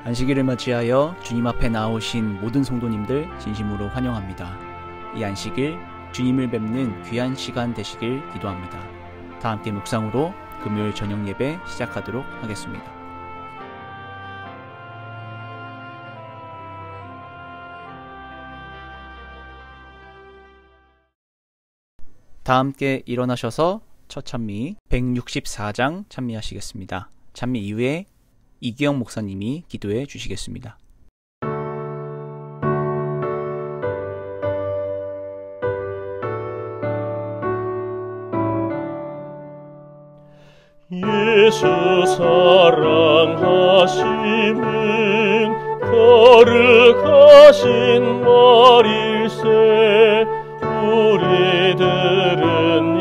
안식일을 맞이하여 주님 앞에 나오신 모든 성도님들 진심으로 환영합니다. 이 안식일 주님을 뵙는 귀한 시간 되시길 기도합니다. 다 함께 묵상으로 금요일 저녁 예배 시작하도록 하겠습니다. 다 함께 일어나셔서 첫 찬미 164장 찬미하시겠습니다. 찬미 이후에 이기영 목사님이 기도해 주시겠습니다. 예수 사랑하심은 거룩하신 말일세. 우리들은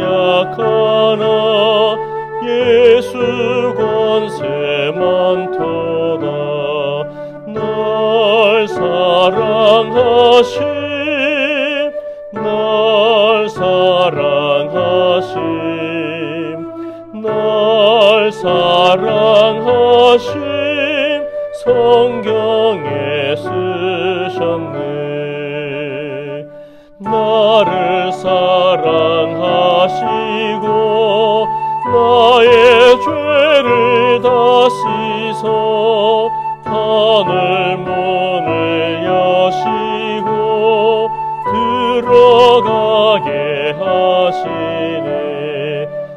약하나 예수 권세 많도다. 날 사랑하심, 날 사랑하심, 날 사랑하심 성경에 쓰셨네. 나를 사랑하시고 나의 죄를 다 씻어 하늘 문을 여시고 들어가게 하시네.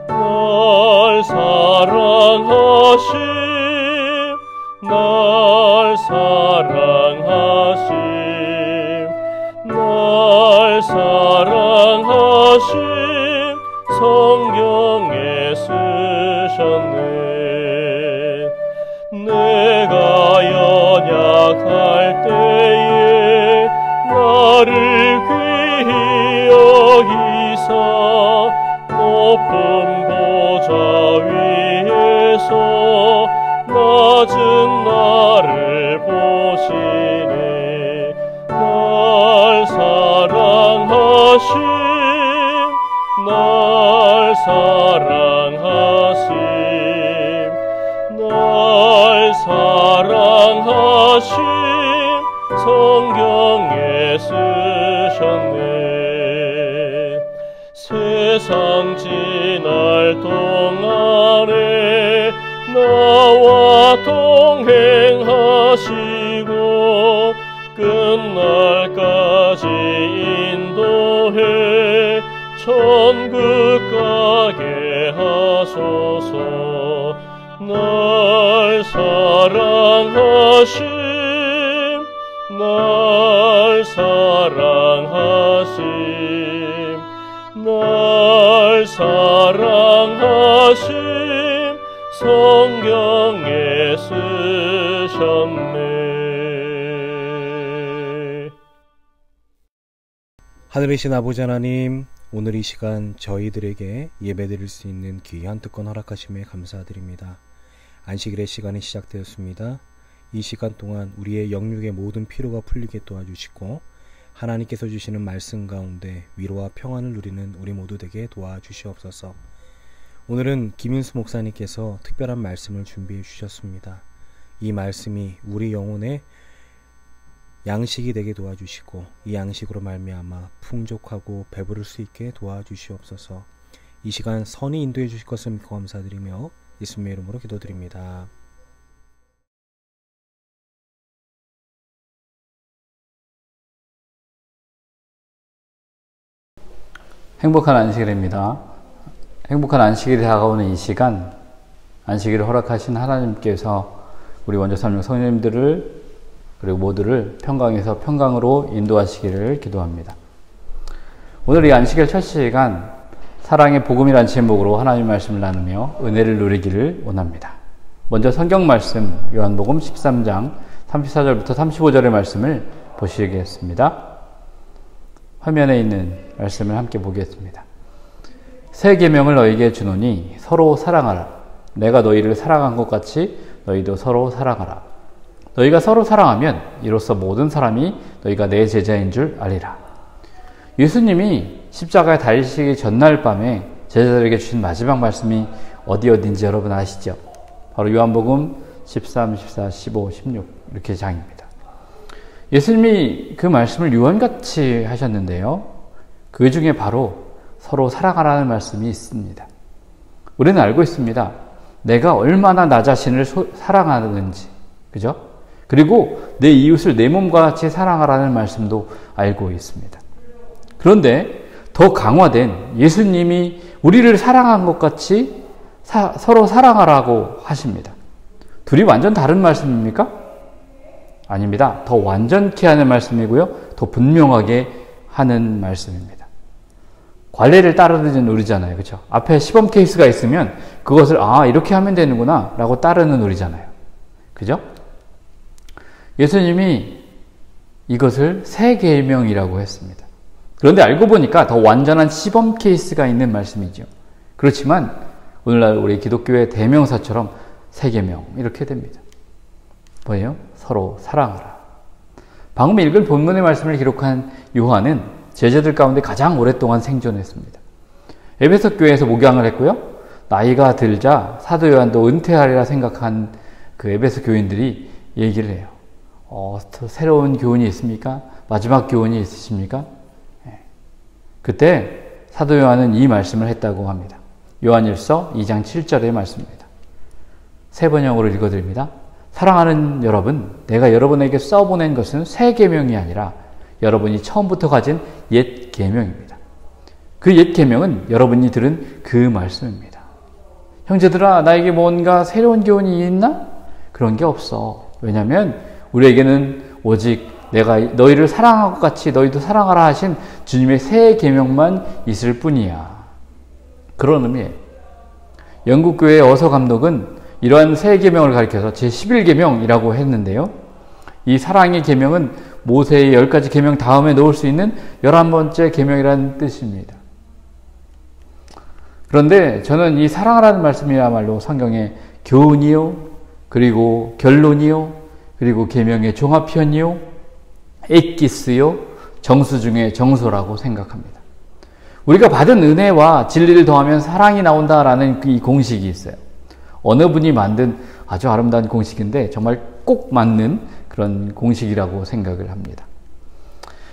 날 사랑하심, 날 사랑하심, 날 사랑하심 성경에 쓰셨네. 내가 연약할 때에 나를 귀히 여기사 높은 보좌 위에서 낮은 나를 보시네. 날 사랑하심, 날 사랑하심, 날 사랑하심 성경에 쓰셨네. 세상 지날 동안에 나와 동행하시고 끝날까지 인도해 천국 가게 하소서. 날 사랑하심, 날 사랑하심, 날 사랑하심 성경에 쓰셨네. 하늘이신 아버지 하나님, 오늘 이 시간 저희들에게 예배드릴 수 있는 귀한 특권 허락하심에 감사드립니다. 안식일의 시간이 시작되었습니다. 이 시간 동안 우리의 영육의 모든 피로가 풀리게 도와주시고 하나님께서 주시는 말씀 가운데 위로와 평안을 누리는 우리 모두 되게 도와주시옵소서. 오늘은 김윤수 목사님께서 특별한 말씀을 준비해 주셨습니다. 이 말씀이 우리 영혼의 양식이 되게 도와주시고 이 양식으로 말미암아 풍족하고 배부를 수 있게 도와주시옵소서. 이 시간 선히 인도해 주실 것을 믿고 감사드리며 예수님의 이름으로 기도드립니다. 행복한 안식일입니다. 행복한 안식일이 다가오는 이 시간, 안식일을 허락하신 하나님께서 우리 원조삼육 성령님들을 그리고 모두를 평강에서 평강으로 인도하시기를 기도합니다. 오늘 이 안식일 첫 시간, 사랑의 복음이란 제목으로 하나님의 말씀을 나누며 은혜를 누리기를 원합니다. 먼저 성경 말씀 요한복음 13장 34절부터 35절의 말씀을 보시겠습니다. 화면에 있는 말씀을 함께 보겠습니다. 새 계명을 너희에게 주노니 서로 사랑하라. 내가 너희를 사랑한 것 같이 너희도 서로 사랑하라. 너희가 서로 사랑하면 이로써 모든 사람이 너희가 내 제자인 줄 알리라. 예수님이 십자가에 달리시기 전날 밤에 제자들에게 주신 마지막 말씀이 어디인지 여러분 아시죠? 바로 요한복음 13, 14, 15, 16 이렇게 장입니다. 예수님이 그 말씀을 유언같이 하셨는데요. 그 중에 바로 서로 사랑하라는 말씀이 있습니다. 우리는 알고 있습니다. 내가 얼마나 나 자신을 사랑하는지, 그죠? 그리고 내 이웃을 내 몸과 같이 사랑하라는 말씀도 알고 있습니다. 그런데 더 강화된 예수님이 우리를 사랑한 것 같이 서로 사랑하라고 하십니다. 둘이 완전 다른 말씀입니까? 아닙니다. 더 완전케 하는 말씀이고요. 더 분명하게 하는 말씀입니다. 관례를 따르는 우리잖아요. 그렇죠? 앞에 시범 케이스가 있으면 그것을 이렇게 하면 되는구나 라고 따르는 우리잖아요. 그죠? 예수님이 이것을 새 계명이라고 했습니다. 그런데 알고 보니까 더 완전한 시범 케이스가 있는 말씀이죠. 그렇지만 오늘날 우리 기독교의 대명사처럼 새 계명 이렇게 됩니다. 뭐예요? 서로 사랑하라. 방금 읽은 본문의 말씀을 기록한 요한은 제자들 가운데 가장 오랫동안 생존했습니다. 에베소 교회에서 목양을 했고요. 나이가 들자 사도 요한도 은퇴하리라 생각한 그 에베소 교인들이 얘기를 해요. 새로운 교훈이 있습니까? 마지막 교훈이 있으십니까? 그때 사도 요한은 이 말씀을 했다고 합니다. 요한일서 2장 7절의 말씀입니다. 세 번역으로 읽어드립니다. 사랑하는 여러분, 내가 여러분에게 써보낸 것은 새 계명이 아니라 여러분이 처음부터 가진 옛 계명입니다. 그 옛 계명은 여러분이 들은 그 말씀입니다. 형제들아, 나에게 뭔가 새로운 교훈이 있나? 그런 게 없어. 왜냐하면 우리에게는 오직 내가 너희를 사랑한 것 같이 너희도 사랑하라 하신 주님의 새 계명만 있을 뿐이야. 그런 의미예요. 영국 교회의 어서 감독은 이러한 새 계명을 가리켜서 제11계명이라고 했는데요. 이 사랑의 계명은 모세의 10가지 계명 다음에 넣을 수 있는 11번째 계명이라는 뜻입니다. 그런데 저는 이 사랑하라는 말씀이야말로 성경의 교훈이요, 그리고 결론이요, 그리고 계명의 종합편이요, 엑기스요, 정수 중에 정소라고 생각합니다. 우리가 받은 은혜와 진리를 더하면 사랑이 나온다라는 이 공식이 있어요. 어느 분이 만든 아주 아름다운 공식인데 정말 꼭 맞는 그런 공식이라고 생각을 합니다.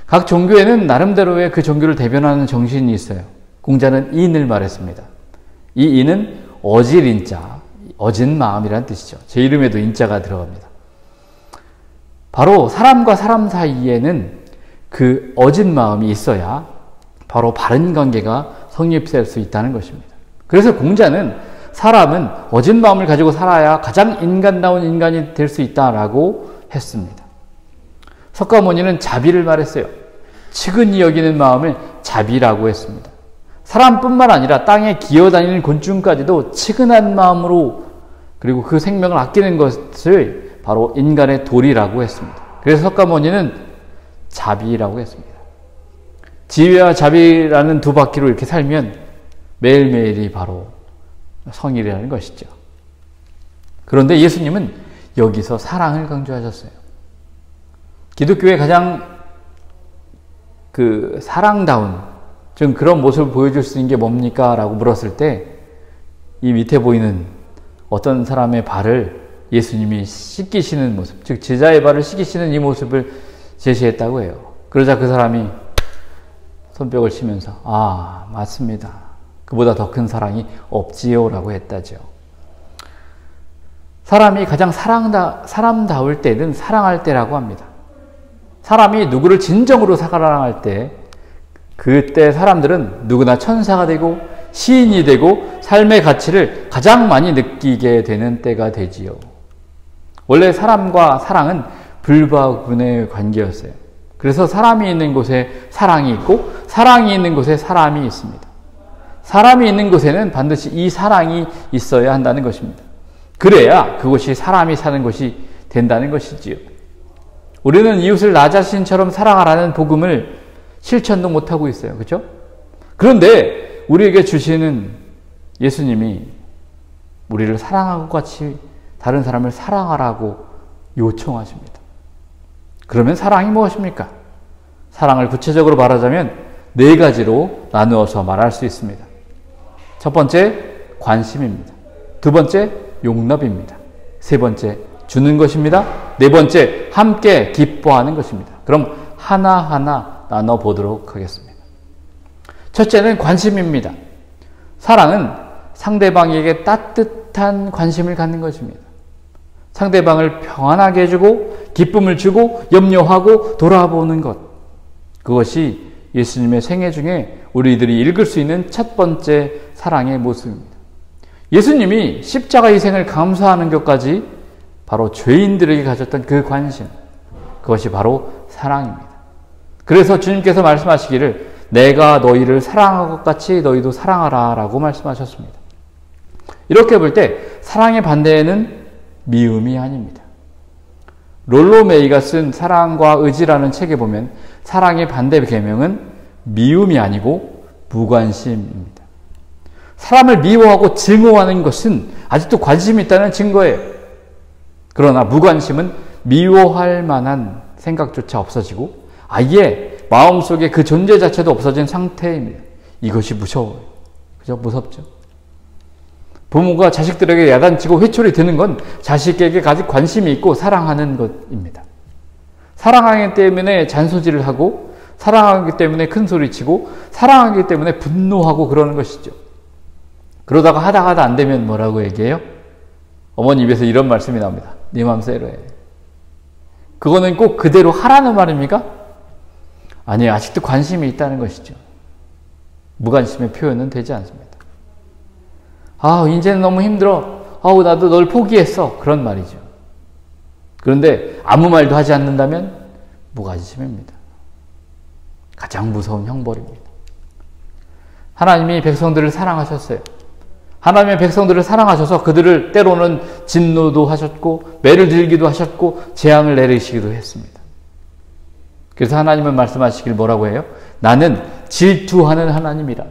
각 종교에는 나름대로의 그 종교를 대변하는 정신이 있어요. 공자는 인을 말했습니다. 이 인은 어질 인자, 어진 마음이란 뜻이죠. 제 이름에도 인자가 들어갑니다. 바로 사람과 사람 사이에는 그 어진 마음이 있어야 바로 바른 관계가 성립될 수 있다는 것입니다. 그래서 공자는 사람은 어진 마음을 가지고 살아야 가장 인간다운 인간이 될 수 있다라고 했습니다. 석가모니는 자비를 말했어요. 측은히 여기는 마음을 자비라고 했습니다. 사람뿐만 아니라 땅에 기어다니는 곤충까지도 측은한 마음으로 그리고 그 생명을 아끼는 것을 바로 인간의 도리라고 했습니다. 그래서 석가모니는 자비라고 했습니다. 지혜와 자비라는 두 바퀴로 이렇게 살면 매일매일이 바로 성일이라는 것이죠. 그런데 예수님은 여기서 사랑을 강조하셨어요. 기독교의 가장 사랑다운, 좀 그런 모습을 보여줄 수 있는 게 뭡니까? 라고 물었을 때 이 밑에 보이는 어떤 사람의 발을 예수님이 씻기시는 모습, 즉 제자의 발을 씻기시는 이 모습을 제시했다고 해요. 그러자 그 사람이 손뼉을 치면서 맞습니다. 그보다 더 큰 사랑이 없지요 라고 했다죠. 사람이 가장 사람다울 때는 사랑할 때라고 합니다. 사람이 누구를 진정으로 사랑할 때, 그때 사람들은 누구나 천사가 되고 시인이 되고 삶의 가치를 가장 많이 느끼게 되는 때가 되지요. 원래 사람과 사랑은 불가분의 관계였어요. 그래서 사람이 있는 곳에 사랑이 있고 사랑이 있는 곳에 사람이 있습니다. 사람이 있는 곳에는 반드시 이 사랑이 있어야 한다는 것입니다. 그래야 그곳이 사람이 사는 곳이 된다는 것이지요. 우리는 이웃을 나 자신처럼 사랑하라는 복음을 실천도 못하고 있어요. 그렇죠? 그런데 우리에게 주시는 예수님이 우리를 사랑하고 같이 다른 사람을 사랑하라고 요청하십니다. 그러면 사랑이 무엇입니까? 사랑을 구체적으로 말하자면 4가지로 나누어서 말할 수 있습니다. 첫 번째, 관심입니다. 두 번째, 용납입니다. 세 번째, 주는 것입니다. 네 번째, 함께 기뻐하는 것입니다. 그럼 하나하나 나눠보도록 하겠습니다. 첫째는 관심입니다. 사랑은 상대방에게 따뜻한 관심을 갖는 것입니다. 상대방을 평안하게 해주고 기쁨을 주고 염려하고 돌아보는 것. 그것이 예수님의 생애 중에 우리들이 읽을 수 있는 첫 번째 사랑의 모습입니다. 예수님이 십자가 희생을 감수하는 것까지 바로 죄인들에게 가졌던 그 관심, 그것이 바로 사랑입니다. 그래서 주님께서 말씀하시기를 내가 너희를 사랑한 것 같이 너희도 사랑하라 라고 말씀하셨습니다. 이렇게 볼 때 사랑의 반대에는 미움이 아닙니다. 롤로 메이가 쓴 사랑과 의지라는 책에 보면 사랑의 반대 계명은 미움이 아니고 무관심입니다. 사람을 미워하고 증오하는 것은 아직도 관심이 있다는 증거예요. 그러나 무관심은 미워할 만한 생각조차 없어지고 아예 마음속에 그 존재 자체도 없어진 상태입니다. 이것이 무서워요. 그죠? 무섭죠? 부모가 자식들에게 야단치고 회초리 드는 건 자식에게 아직 관심이 있고 사랑하는 것입니다. 사랑하기 때문에 잔소리를 하고 사랑하기 때문에 큰 소리치고 사랑하기 때문에 분노하고 그러는 것이죠. 그러다가 하다 안 되면 뭐라고 얘기해요? 어머니 입에서 이런 말씀이 나옵니다. 네 맘대로 해. 그거는 꼭 그대로 하라는 말입니까? 아니에요. 아직도 관심이 있다는 것이죠. 무관심의 표현은 되지 않습니다. 이제는 너무 힘들어. 나도 널 포기했어. 그런 말이죠. 그런데 아무 말도 하지 않는다면 무관심입니다. 가장 무서운 형벌입니다. 하나님이 백성들을 사랑하셨어요. 하나님의 백성들을 사랑하셔서 그들을 때로는 진노도 하셨고 매를 들기도 하셨고 재앙을 내리시기도 했습니다. 그래서 하나님은 말씀하시길 뭐라고 해요? 나는 질투하는 하나님이라.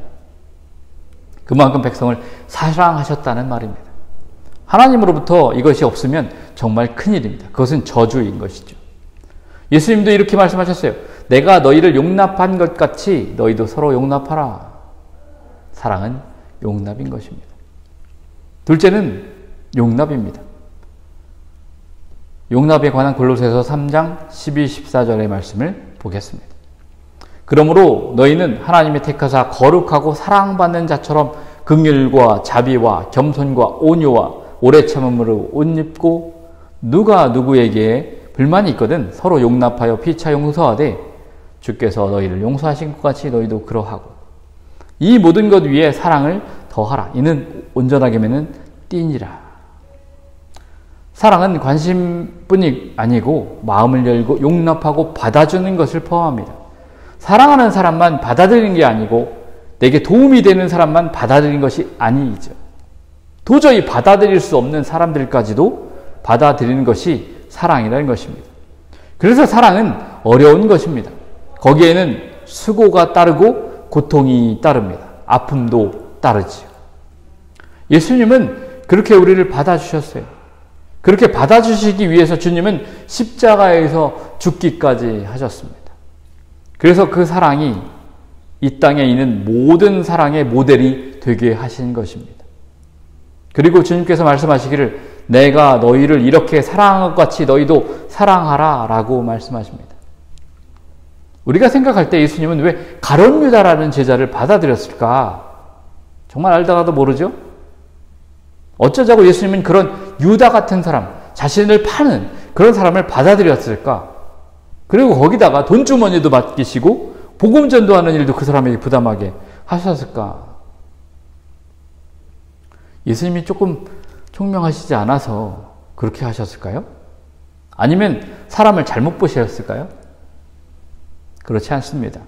그만큼 백성을 사랑하셨다는 말입니다. 하나님으로부터 이것이 없으면 정말 큰일입니다. 그것은 저주인 것이죠. 예수님도 이렇게 말씀하셨어요. 내가 너희를 용납한 것 같이 너희도 서로 용납하라. 사랑은 용납인 것입니다. 둘째는 용납입니다. 용납에 관한 골로새서 3장 12, 14절의 말씀을 보겠습니다. 그러므로 너희는 하나님의 택하사 거룩하고 사랑받는 자처럼 긍휼과 자비와 겸손과 온유와 오래 참음으로 옷 입고 누가 누구에게 불만이 있거든 서로 용납하여 피차 용서하되 주께서 너희를 용서하신 것 같이 너희도 그러하고 이 모든 것 위에 사랑을 더하라. 이는 온전하게 매는 띠니라. 사랑은 관심뿐이 아니고 마음을 열고 용납하고 받아주는 것을 포함합니다. 사랑하는 사람만 받아들이는 게 아니고 내게 도움이 되는 사람만 받아들이는 것이 아니죠. 도저히 받아들일 수 없는 사람들까지도 받아들이는 것이 사랑이라는 것입니다. 그래서 사랑은 어려운 것입니다. 거기에는 수고가 따르고 고통이 따릅니다. 아픔도 따르지요. 예수님은 그렇게 우리를 받아주셨어요. 그렇게 받아주시기 위해서 주님은 십자가에서 죽기까지 하셨습니다. 그래서 그 사랑이 이 땅에 있는 모든 사랑의 모델이 되게 하신 것입니다. 그리고 주님께서 말씀하시기를 내가 너희를 이렇게 사랑한 것 같이 너희도 사랑하라 라고 말씀하십니다. 우리가 생각할 때 예수님은 왜 가룟 유다라는 제자를 받아들였을까? 정말 알다가도 모르죠? 어쩌자고 예수님은 그런 유다 같은 사람, 자신을 파는 그런 사람을 받아들였을까? 그리고 거기다가 돈주머니도 맡기시고 복음 전도하는 일도 그 사람에게 부담하게 하셨을까? 예수님이 조금 총명하시지 않아서 그렇게 하셨을까요? 아니면 사람을 잘못 보셨을까요? 그렇지 않습니다.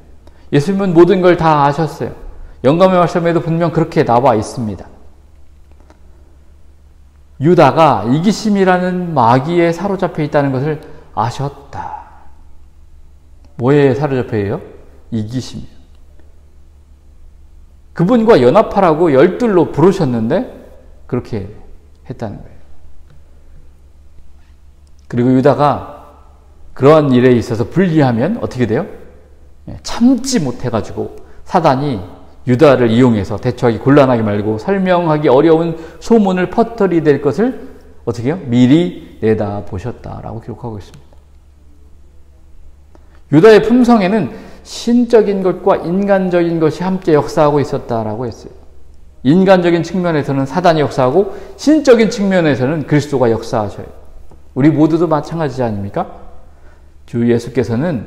예수님은 모든 걸 다 아셨어요. 영감의 말씀에도 분명 그렇게 나와 있습니다. 유다가 이기심이라는 마귀에 사로잡혀 있다는 것을 아셨다. 뭐에 사로잡혀요? 이기심이요. 그분과 연합하라고 열둘로 부르셨는데 그렇게 했다는 거예요. 그리고 유다가 그러한 일에 있어서 불리하면 어떻게 돼요? 참지 못해가지고 사단이 유다를 이용해서 대처하기 곤란하게 말고 설명하기 어려운 소문을 퍼뜨리게 될 것을 어떻게 해요? 미리 내다보셨다라고 기록하고 있습니다. 유다의 품성에는 신적인 것과 인간적인 것이 함께 역사하고 있었다라고 했어요. 인간적인 측면에서는 사단이 역사하고 신적인 측면에서는 그리스도가 역사하셔요. 우리 모두도 마찬가지지 아닙니까? 주 예수께서는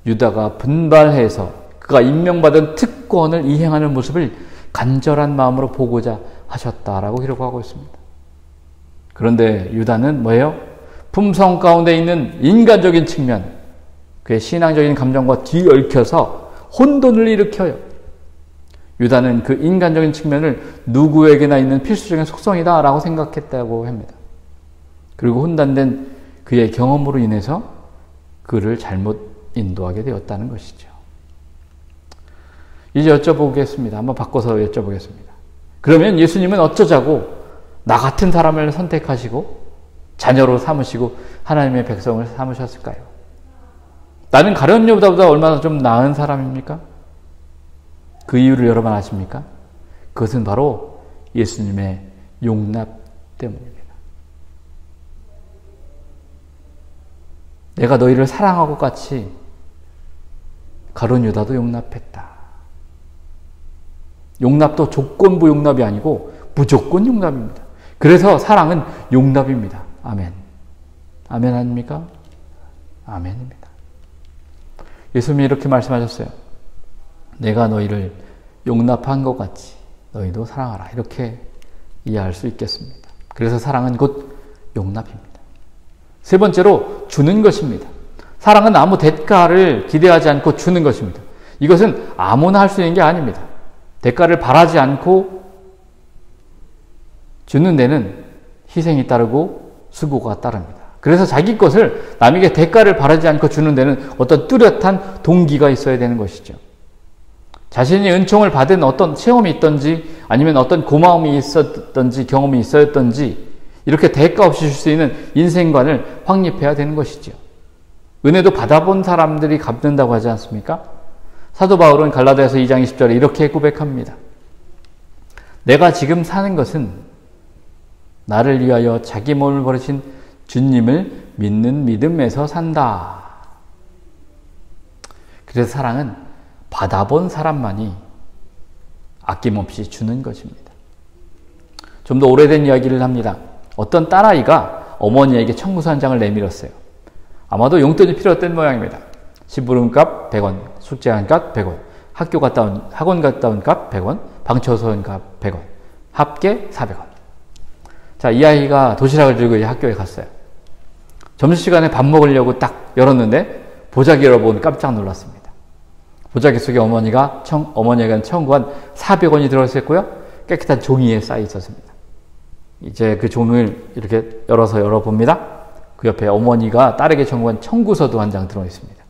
유다가 분발해서 그가 임명받은 특권을 이행하는 모습을 간절한 마음으로 보고자 하셨다라고 기록하고 있습니다. 그런데 유다는 뭐예요? 품성 가운데 있는 인간적인 측면, 그의 신앙적인 감정과 뒤얽혀서 혼돈을 일으켜요. 유다는 그 인간적인 측면을 누구에게나 있는 필수적인 속성이다 라고 생각했다고 합니다. 그리고 혼돈된 그의 경험으로 인해서 그를 잘못 인도하게 되었다는 것이죠. 이제 여쭤보겠습니다. 한번 바꿔서 여쭤보겠습니다. 그러면 예수님은 어쩌자고 나 같은 사람을 선택하시고 자녀로 삼으시고 하나님의 백성을 삼으셨을까요? 나는 가룟 유다보다 얼마나 좀 나은 사람입니까? 그 이유를 여러분 아십니까? 그것은 바로 예수님의 용납 때문입니다. 내가 너희를 사랑한 것 같이 가룟 유다도 용납했다. 용납도 조건부 용납이 아니고 무조건 용납입니다. 그래서 사랑은 용납입니다. 아멘. 아멘 아닙니까? 아멘입니다. 예수님이 이렇게 말씀하셨어요. 내가 너희를 용납한 것 같이 너희도 사랑하라. 이렇게 이해할 수 있겠습니다. 그래서 사랑은 곧 용납입니다. 세 번째로 주는 것입니다. 사랑은 아무 대가를 기대하지 않고 주는 것입니다. 이것은 아무나 할 수 있는 게 아닙니다. 대가를 바라지 않고 주는 데는 희생이 따르고 수고가 따릅니다. 그래서 자기 것을 남에게 대가를 바라지 않고 주는 데는 어떤 뚜렷한 동기가 있어야 되는 것이죠. 자신이 은총을 받은 어떤 체험이 있던지 아니면 어떤 고마움이 있었던지 경험이 있었던지 이렇게 대가 없이 줄 수 있는 인생관을 확립해야 되는 것이죠. 은혜도 받아본 사람들이 갚는다고 하지 않습니까? 사도 바울은 갈라디아서 2장 20절에 이렇게 고백합니다. 내가 지금 사는 것은 나를 위하여 자기 몸을 버리신 주님을 믿는 믿음에서 산다. 그래서 사랑은 받아본 사람만이 아낌없이 주는 것입니다. 좀 더 오래된 이야기를 합니다. 어떤 딸아이가 어머니에게 청구서 한 장을 내밀었어요. 아마도 용돈이 필요했던 모양입니다. 심부름값 100원, 숙제한 값 100원, 학원 갔다 온 값 100원, 방쳐서 온 값 100원, 합계 400원. 자, 이 아이가 도시락을 들고 이제 학교에 갔어요. 점심시간에 밥 먹으려고 딱 열었는데 보자기 열어보니 깜짝 놀랐습니다. 보자기 속에 어머니가 청구한 400원이 들어있었고요. 깨끗한 종이에 쌓여 있었습니다. 이제 그 종을 이렇게 열어봅니다. 그 옆에 어머니가 딸에게 청구한 청구서도 한 장 들어있습니다.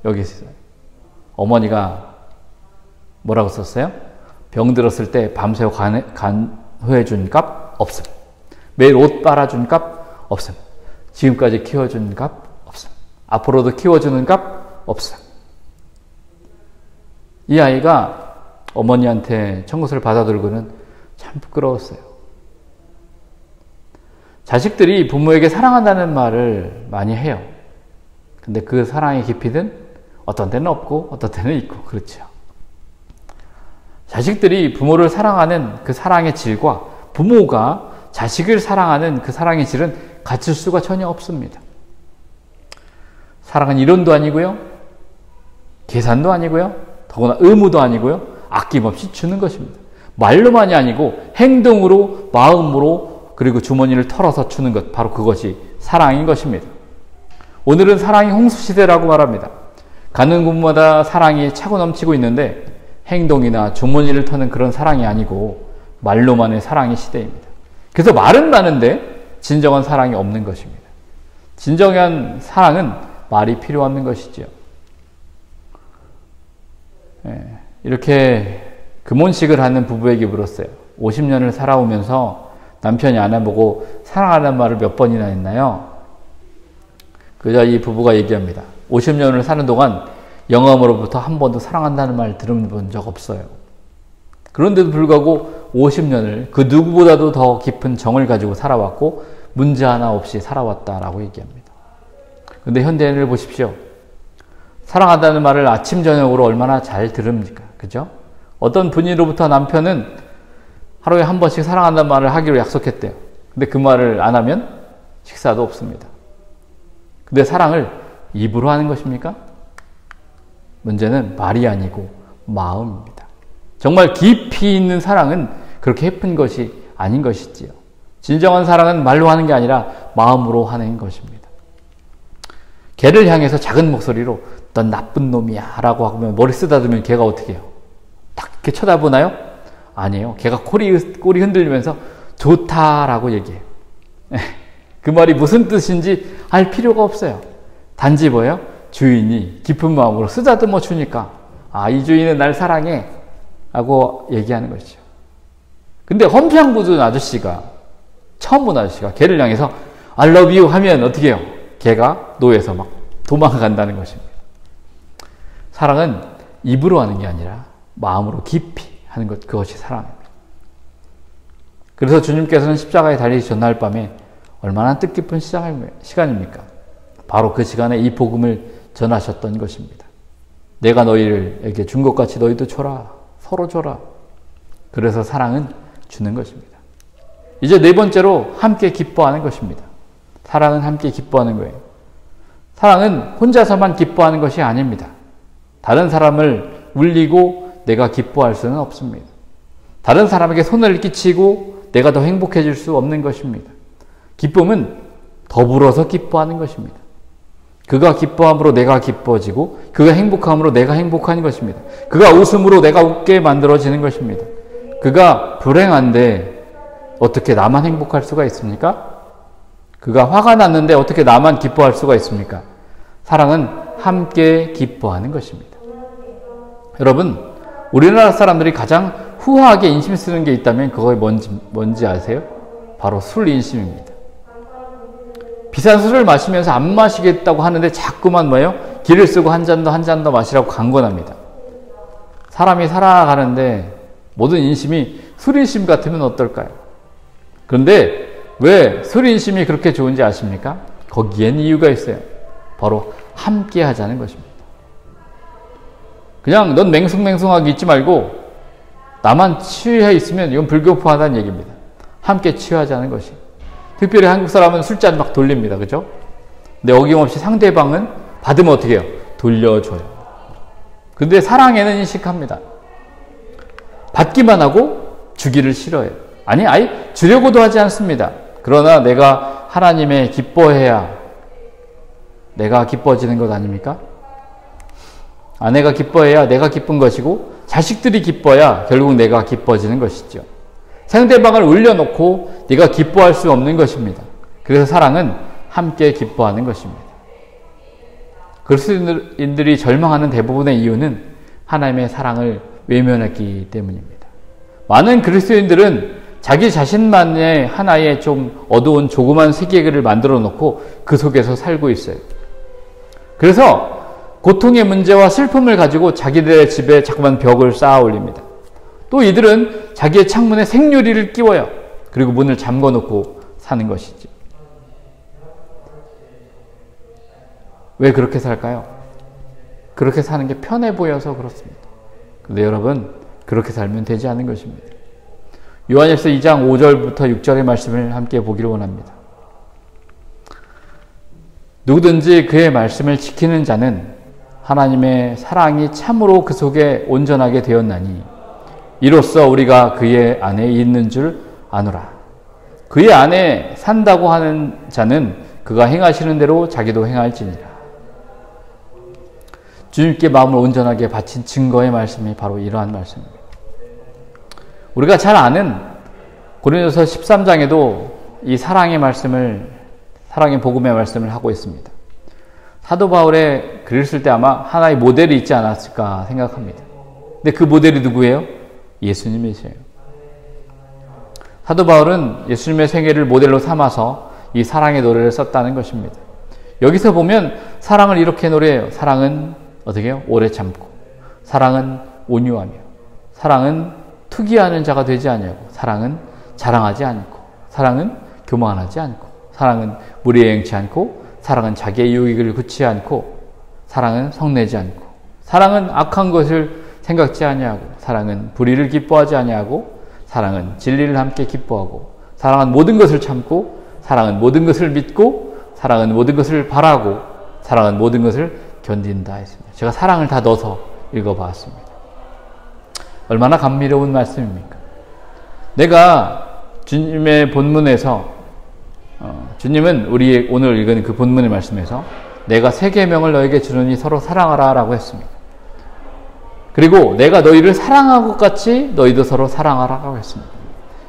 여기 있어요. 어머니가 뭐라고 썼어요? 병 들었을 때 밤새워 간호해준 값 없음. 매일 옷 빨아준 값 없음. 지금까지 키워준 값 없음. 앞으로도 키워주는 값 없음. 이 아이가 어머니한테 청구서를 받아들고는 참 부끄러웠어요. 자식들이 부모에게 사랑한다는 말을 많이 해요. 근데 그 사랑의 깊이는 어떤 때는 없고 어떤 때는 있고 그렇죠. 자식들이 부모를 사랑하는 그 사랑의 질과 부모가 자식을 사랑하는 그 사랑의 질은 같을 수가 전혀 없습니다. 사랑은 이론도 아니고요. 계산도 아니고요. 더구나 의무도 아니고요. 아낌없이 주는 것입니다. 말로만이 아니고 행동으로, 마음으로, 그리고 주머니를 털어서 주는 것, 바로 그것이 사랑인 것입니다. 오늘은 사랑이 홍수시대라고 말합니다. 가는 곳마다 사랑이 차고 넘치고 있는데 행동이나 주머니를 터는 그런 사랑이 아니고 말로만의 사랑의 시대입니다. 그래서 말은 많은데 진정한 사랑이 없는 것입니다. 진정한 사랑은 말이 필요 없는 것이지요. 이렇게 금혼식을 하는 부부에게 물었어요. 50년을 살아오면서 남편이 아내보고 사랑하는 말을 몇 번이나 했나요? 그자 이 부부가 얘기합니다. 50년을 사는 동안 영감으로부터 한 번도 사랑한다는 말 들어본 적 없어요. 그런데도 불구하고 50년을 그 누구보다도 더 깊은 정을 가지고 살아왔고 문제 하나 없이 살아왔다라고 얘기합니다. 근데 현대인을 보십시오. 사랑한다는 말을 아침 저녁으로 얼마나 잘 들읍니까? 그죠? 어떤 분이로부터 남편은 하루에 한 번씩 사랑한다는 말을 하기로 약속했대요. 근데 그 말을 안 하면 식사도 없습니다. 근데 사랑을 입으로 하는 것입니까? 문제는 말이 아니고 마음입니다. 정말 깊이 있는 사랑은 그렇게 예쁜 것이 아닌 것이지요. 진정한 사랑은 말로 하는 게 아니라 마음으로 하는 것입니다. 개를 향해서 작은 목소리로 넌 나쁜 놈이야 라고 하면 머리 쓰다듬으면 개가 어떻게 해요? 딱 이렇게 쳐다보나요? 아니에요. 개가 꼬리 흔들리면서 좋다라고 얘기해요. 그 말이 무슨 뜻인지 알 필요가 없어요. 단지 뭐예요? 주인이 깊은 마음으로 쓰다듬어 주니까 이 주인은 날 사랑해 라고 얘기하는 것이죠. 근데 험상 부둔 아저씨가 처음 본 아저씨가 개를 향해서 I love you 하면 어떻게 해요? 개가 노에서 막 도망간다는 것입니다. 사랑은 입으로 하는 게 아니라 마음으로 깊이 하는 것, 그것이 사랑입니다. 그래서 주님께서는 십자가에 달리시 전날 밤에 얼마나 뜻깊은 시간입니까? 바로 그 시간에 이 복음을 전하셨던 것입니다. 내가 너희에게 준 것 같이 너희도 줘라. 서로 줘라. 그래서 사랑은 주는 것입니다. 이제 네 번째로 함께 기뻐하는 것입니다. 사랑은 함께 기뻐하는 거예요. 사랑은 혼자서만 기뻐하는 것이 아닙니다. 다른 사람을 울리고 내가 기뻐할 수는 없습니다. 다른 사람에게 손을 끼치고 내가 더 행복해질 수 없는 것입니다. 기쁨은 더불어서 기뻐하는 것입니다. 그가 기뻐함으로 내가 기뻐지고 그가 행복함으로 내가 행복한 것입니다. 그가 웃음으로 내가 웃게 만들어지는 것입니다. 그가 불행한데 어떻게 나만 행복할 수가 있습니까? 그가 화가 났는데 어떻게 나만 기뻐할 수가 있습니까? 사랑은 함께 기뻐하는 것입니다. 여러분, 우리나라 사람들이 가장 후하게 인심 쓰는 게 있다면 그거 뭔지 아세요? 바로 술 인심입니다. 비싼 술을 마시면서 안 마시겠다고 하는데 자꾸만 뭐예요? 기를 쓰고 한 잔 더 마시라고 강권합니다. 사람이 살아가는데 모든 인심이 술 인심 같으면 어떨까요? 그런데 왜 술 인심이 그렇게 좋은지 아십니까? 거기엔 이유가 있어요. 바로 함께 하자는 것입니다. 그냥 넌 맹숭맹숭하게 있지 말고 나만 취해 있으면 이건 불교포하다는 얘기입니다. 함께 취하자는 것이. 특별히 한국 사람은 술잔 막 돌립니다. 그죠? 근데 어김없이 상대방은 받으면 어떻게 해요? 돌려줘요. 근데 사랑에는 인식합니다. 받기만 하고 주기를 싫어해요. 아예 주려고도 하지 않습니다. 그러나 내가 하나님의 기뻐해야 내가 기뻐지는 것 아닙니까? 아내가 기뻐해야 내가 기쁜 것이고 자식들이 기뻐야 결국 내가 기뻐지는 것이죠. 상대방을 울려놓고 네가 기뻐할 수 없는 것입니다. 그래서 사랑은 함께 기뻐하는 것입니다. 그리스도인들이 절망하는 대부분의 이유는 하나님의 사랑을 외면했기 때문입니다. 많은 그리스도인들은 자기 자신만의 하나의 좀 어두운 조그만 세계를 만들어 놓고 그 속에서 살고 있어요. 그래서 고통의 문제와 슬픔을 가지고 자기들의 집에 자꾸만 벽을 쌓아 올립니다. 또 이들은 자기의 창문에 생유리를 끼워요. 그리고 문을 잠궈 놓고 사는 것이지. 왜 그렇게 살까요? 그렇게 사는 게 편해 보여서 그렇습니다. 근데 여러분, 그렇게 살면 되지 않은 것입니다. 요한일서 2장 5절부터 6절의 말씀을 함께 보기를 원합니다. 누구든지 그의 말씀을 지키는 자는 하나님의 사랑이 참으로 그 속에 온전하게 되었나니 이로써 우리가 그의 안에 있는 줄 아노라. 그의 안에 산다고 하는 자는 그가 행하시는 대로 자기도 행할지니라. 주님께 마음을 온전하게 바친 증거의 말씀이 바로 이러한 말씀입니다. 우리가 잘 아는 고린도서 13장에도 이 사랑의 말씀을, 사랑의 복음의 말씀을 하고 있습니다. 사도 바울의 글을 쓸 때 아마 하나의 모델이 있지 않았을까 생각합니다. 근데 그 모델이 누구예요? 예수님이세요. 사도 바울은 예수님의 생애를 모델로 삼아서 이 사랑의 노래를 썼다는 것입니다. 여기서 보면 사랑을 이렇게 노래해요. 사랑은 어떻게 해요? 오래 참고, 사랑은 온유하며, 사랑은 투기하는 자가 되지 아니하고, 사랑은 자랑하지 않고, 사랑은 교만하지 않고, 사랑은 무리에 행치 않고, 사랑은 자기의 유익을 굳지 않고, 사랑은 성내지 않고, 사랑은 악한 것을 생각지 아니하고, 사랑은 불의를 기뻐하지 아니하고, 사랑은 진리를 함께 기뻐하고, 사랑은 모든 것을 참고, 사랑은 모든 것을 믿고, 사랑은 모든 것을 바라고, 사랑은 모든 것을 견딘다 했습니다. 제가 사랑을 다 넣어서 읽어봤습니다. 얼마나 감미로운 말씀입니까? 내가 주님의 본문에서 주님은 우리 오늘 읽은 그 본문의 말씀에서 내가 새 계명을 너에게 주노니 서로 사랑하라 라고 했습니다. 그리고 내가 너희를 사랑한 것 같이 너희도 서로 사랑하라 라고 했습니다.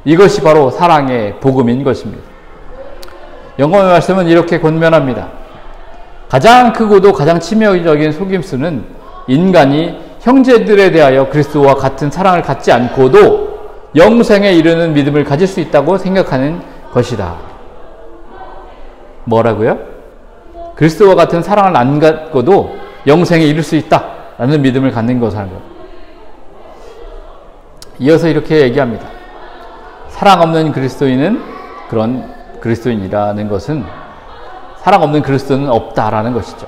이것이 바로 사랑의 복음인 것입니다. 영감의 말씀은 이렇게 권면합니다. 가장 크고도 가장 치명적인 속임수는 인간이 형제들에 대하여 그리스도와 같은 사랑을 갖지 않고도 영생에 이르는 믿음을 가질 수 있다고 생각하는 것이다. 뭐라고요? 그리스도와 같은 사랑을 안 갖고도 영생에 이를 수 있다라는 믿음을 갖는 것을. 이어서 이렇게 얘기합니다. 사랑 없는 그리스도인은 그런 그리스도인이라는 것은 사랑 없는 그리스도는 없다라는 것이죠.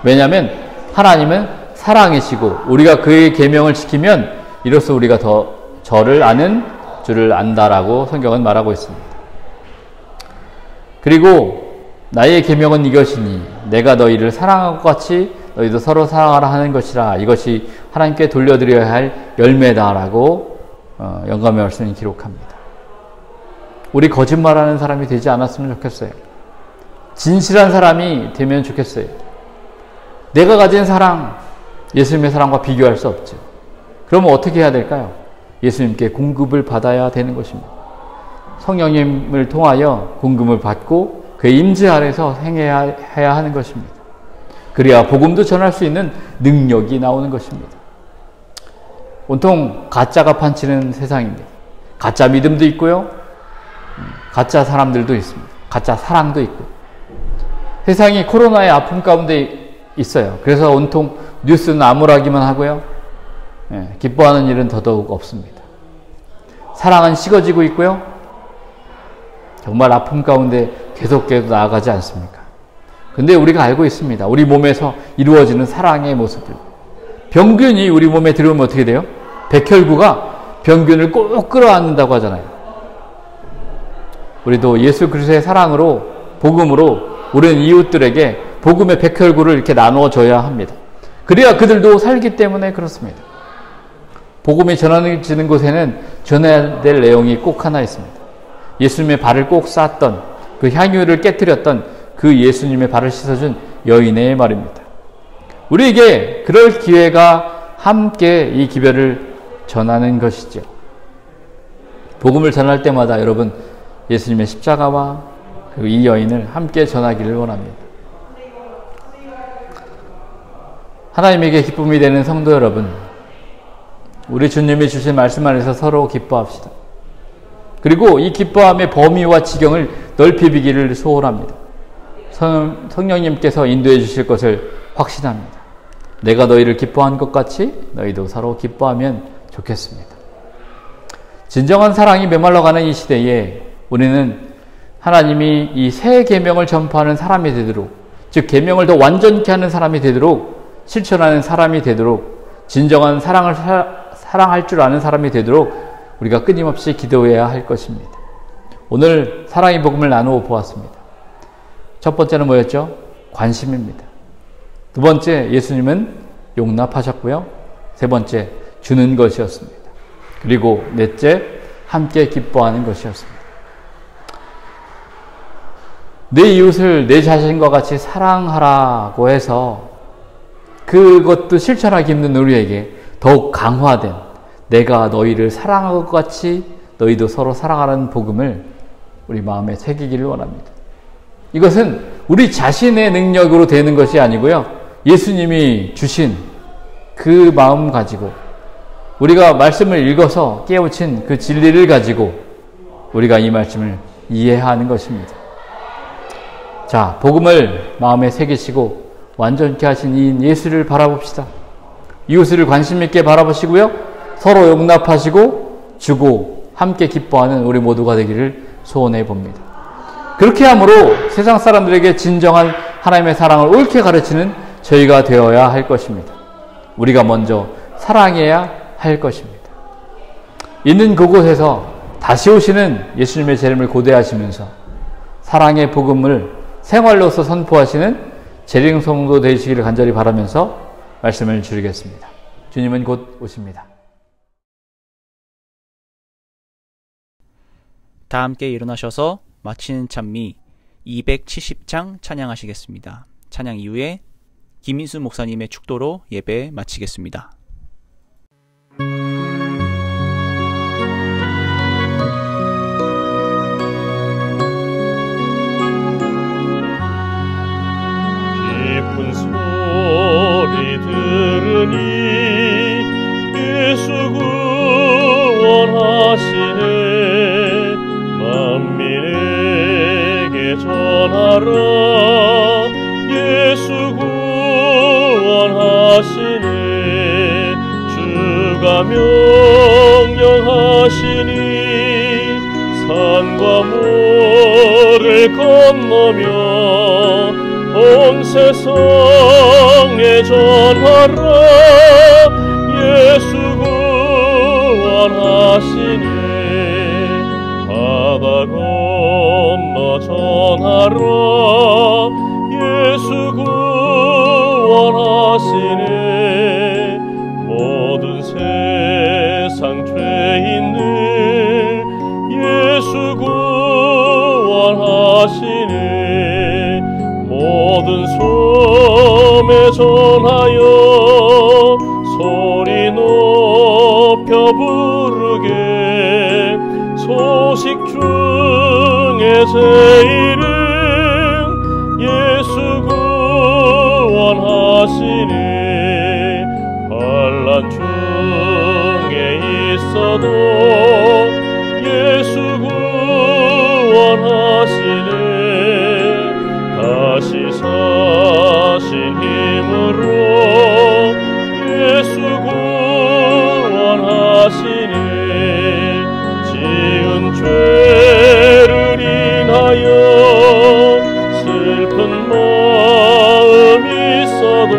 왜냐하면 하나님은 사랑이시고 우리가 그의 계명을 지키면 이로써 우리가 더 저를 아는 줄을 안다라고 성경은 말하고 있습니다. 그리고 나의 계명은 이것이니 내가 너희를 사랑한 것 같이 너희도 서로 사랑하라 하는 것이라. 이것이 하나님께 돌려드려야 할 열매다라고 영감의 말씀이 기록합니다. 우리 거짓말하는 사람이 되지 않았으면 좋겠어요. 진실한 사람이 되면 좋겠어요. 내가 가진 사랑, 예수님의 사랑과 비교할 수 없죠. 그러면 어떻게 해야 될까요? 예수님께 공급을 받아야 되는 것입니다. 성령님을 통하여 공급을 받고 그의 임재 아래서 행해야 하는 것입니다. 그래야 복음도 전할 수 있는 능력이 나오는 것입니다. 온통 가짜가 판치는 세상입니다. 가짜 믿음도 있고요. 가짜 사람들도 있습니다. 가짜 사랑도 있고. 세상이 코로나의 아픔 가운데 있어요. 그래서 온통 뉴스는 암울하기만 하고요. 기뻐하는 일은 더더욱 없습니다. 사랑은 식어지고 있고요. 정말 아픔 가운데 계속 나아가지 않습니까? 근데 우리가 알고 있습니다. 우리 몸에서 이루어지는 사랑의 모습들. 병균이 우리 몸에 들어오면 어떻게 돼요? 백혈구가 병균을 꼭 끌어안는다고 하잖아요. 우리도 예수 그리스도의 사랑으로, 복음으로 우리는 이웃들에게 복음의 백혈구를 이렇게 나눠줘야 합니다. 그래야 그들도 살기 때문에 그렇습니다. 복음이 전해지는 곳에는 전해야 될 내용이 꼭 하나 있습니다. 예수님의 발을 꼭 쌌던, 그 향유를 깨뜨렸던 그 예수님의 발을 씻어준 여인의 말입니다. 우리에게 그럴 기회가 함께 이 기별을 전하는 것이죠. 복음을 전할 때마다 여러분 예수님의 십자가와 그리고 이 여인을 함께 전하기를 원합니다. 하나님에게 기쁨이 되는 성도 여러분, 우리 주님이 주신 말씀 안에서 서로 기뻐합시다. 그리고 이 기뻐함의 범위와 지경을 넓히 비기를 소원합니다. 성령님께서 인도해 주실 것을 확신합니다. 내가 너희를 기뻐한 것 같이 너희도 서로 기뻐하면 좋겠습니다. 진정한 사랑이 메말라가는 이 시대에 우리는 하나님이 이 새 계명을 전파하는 사람이 되도록, 즉 계명을 더 완전케 하는 사람이 되도록, 실천하는 사람이 되도록, 진정한 사랑을 사랑할 줄 아는 사람이 되도록 우리가 끊임없이 기도해야 할 것입니다. 오늘 사랑의 복음을 나누어 보았습니다. 첫 번째는 뭐였죠? 관심입니다. 두 번째, 예수님은 용납하셨고요. 세 번째, 주는 것이었습니다. 그리고 넷째, 함께 기뻐하는 것이었습니다. 내 이웃을 내 자신과 같이 사랑하라고 해서 그것도 실천하기 힘든 우리에게 더욱 강화된 내가 너희를 사랑한 것 같이 너희도 서로 사랑하라는 복음을 우리 마음에 새기기를 원합니다. 이것은 우리 자신의 능력으로 되는 것이 아니고요. 예수님이 주신 그 마음 가지고 우리가 말씀을 읽어서 깨우친 그 진리를 가지고 우리가 이 말씀을 이해하는 것입니다. 자, 복음을 마음에 새기시고 완전케 하신 이인 예수를 바라봅시다. 이웃을 관심 있게 바라보시고요. 서로 용납하시고 주고 함께 기뻐하는 우리 모두가 되기를 소원해 봅니다. 그렇게 함으로 세상 사람들에게 진정한 하나님의 사랑을 옳게 가르치는 저희가 되어야 할 것입니다. 우리가 먼저 사랑해야 할 것입니다. 있는 그곳에서 다시 오시는 예수님의 재림을 고대하시면서 사랑의 복음을 생활로서 선포하시는 재림 성도 되시기를 간절히 바라면서 말씀을 드리겠습니다. 주님은 곧 오십니다. 다 함께 일어나셔서 마치는 찬미 270장 찬양하시겠습니다. 찬양 이후에 김인수 목사님의 축도로 예배 마치겠습니다. 깊은 소리 들으니 예수 구원하시네. 만민에게 전하라. 예수 구원하시네. 주가 명령하시니 산과 모를 건너며 온 세상에 전하라. 예수 구원하시네. 바다 건너 전하라. 예수 구원하시네. 모든 세상 죄인들 예수 구원하시네. 모든 섬에 전하여 소리 높여 부르게. 소식 중에 제일은 예수 구원하시네. 환난 중에 있어도 예수 구원하시네. 다시 사신 힘으로 예수 구원하시네. 지은 죄를 인하여 슬픈 마음 있어도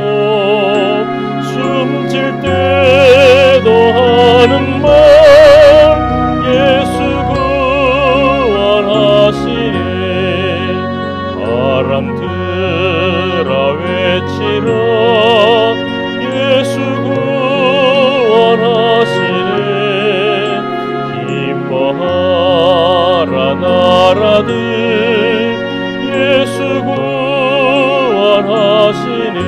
숨질 때도 하는 말 예수 구원하시네. 바람들아 외치라. 예수 구원하시네. 기뻐하라 나라들 예수 구원하시네.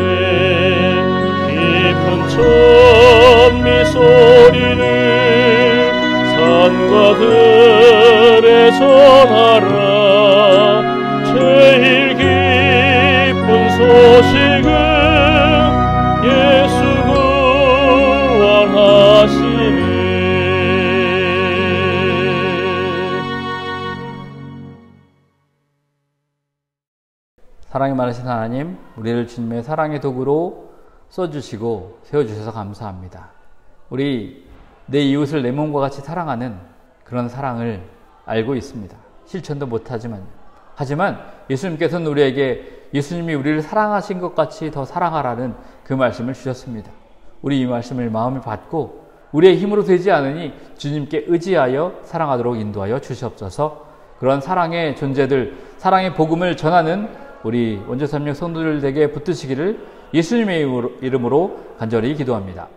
깊은 찬미 소리를 산과 들에 전하라. 제일 기쁜 소식은 예수 구원하시네. 사랑이 많으신 하나님, 우리를 주님의 사랑의 도구로 써주시고 세워주셔서 감사합니다. 우리 내 이웃을 내 몸과 같이 사랑하는 그런 사랑을 알고 있습니다. 실천도 못하지만 하지만 예수님께서는 우리에게 예수님이 우리를 사랑하신 것 같이 더 사랑하라는 그 말씀을 주셨습니다. 우리 이 말씀을 마음에 받고 우리의 힘으로 되지 않으니 주님께 의지하여 사랑하도록 인도하여 주시옵소서. 그런 사랑의 존재들, 사랑의 복음을 전하는 우리 원죄 3명 성도들에게 붙드시기를 예수님의 이름으로 간절히 기도합니다.